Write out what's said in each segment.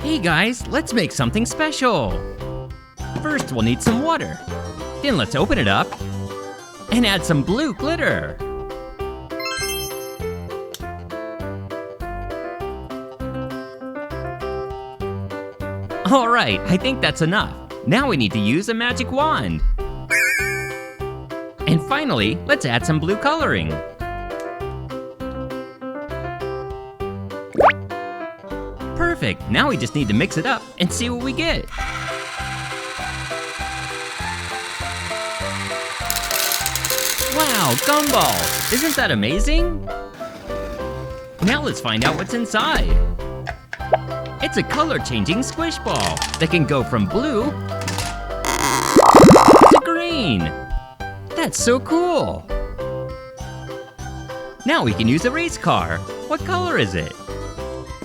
Hey guys, let's make something special. First, we'll need some water. Then let's open it up and add some blue glitter. All right, I think that's enough. Now we need to use a magic wand. And finally, let's add some blue coloring. Perfect, now we just need to mix it up and see what we get. Wow, Gumballs! Isn't that amazing? Now let's find out what's inside. It's a color-changing squish ball that can go from blue to green. That's so cool. Now we can use a race car. What color is it?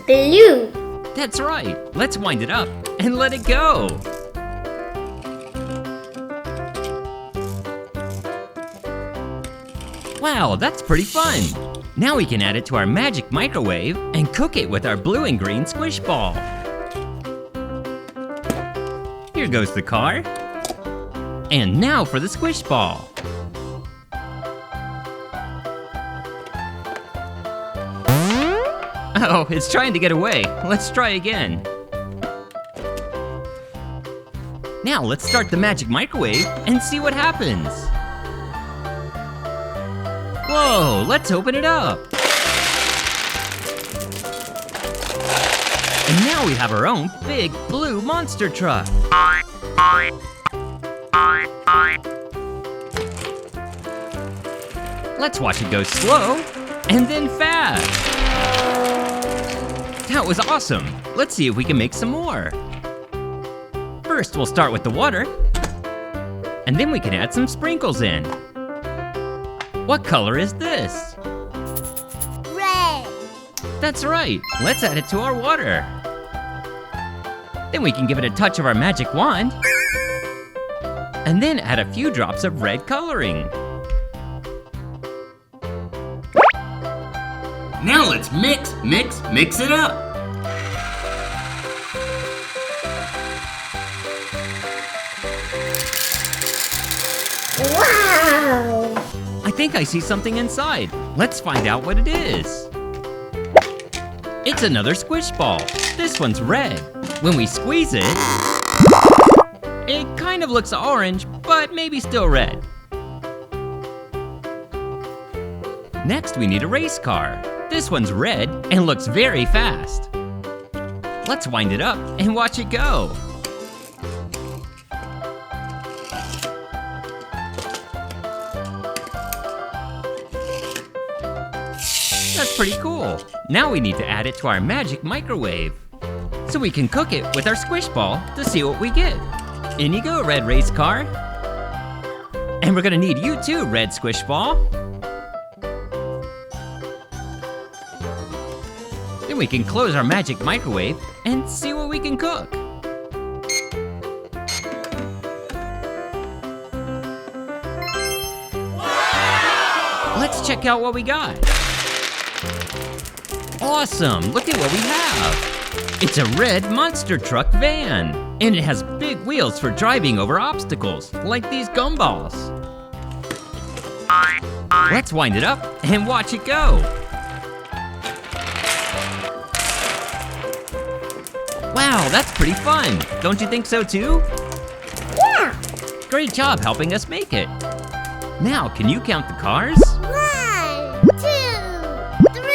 Blue. That's right. Let's wind it up and let it go. Wow, that's pretty fun. Now we can add it to our magic microwave and cook it with our blue and green squish ball. Here goes the car. And now for the squish ball. Oh, it's trying to get away. Let's try again. Now let's start the magic microwave and see what happens. Whoa, let's open it up. And now we have our own big blue monster truck. Let's watch it go slow and then fast. That was awesome. Let's see if we can make some more. First, we'll start with the water, and then we can add some sprinkles in. What color is this? Red. That's right. Let's add it to our water. Then we can give it a touch of our magic wand, and then add a few drops of red coloring. Now let's mix it up. Wow! I think I see something inside. Let's find out what it is. It's another squish ball. This one's red. When we squeeze it, it kind of looks orange, but maybe still red. Next, we need a race car. This one's red and looks very fast. Let's wind it up and watch it go. That's pretty cool. Now we need to add it to our magic microwave so we can cook it with our squish ball to see what we get. In you go, red race car. And we're gonna need you too, red squish ball. Then we can close our magic microwave and see what we can cook. Wow! Let's check out what we got. Awesome, look at what we have. It's a red monster truck van, and it has big wheels for driving over obstacles, like these gumballs. Let's wind it up and watch it go. Wow, that's pretty fun. Don't you think so too? Yeah! Great job helping us make it. Now, can you count the cars? 1, 2, 3,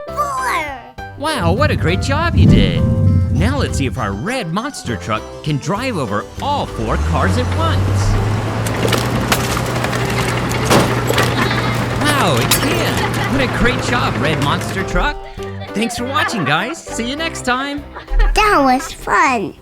4. Wow, what a great job you did. Now let's see if our red monster truck can drive over all 4 cars at once. Wow, it can. What a great job, red monster truck. Thanks for watching, guys. See you next time. That was fun.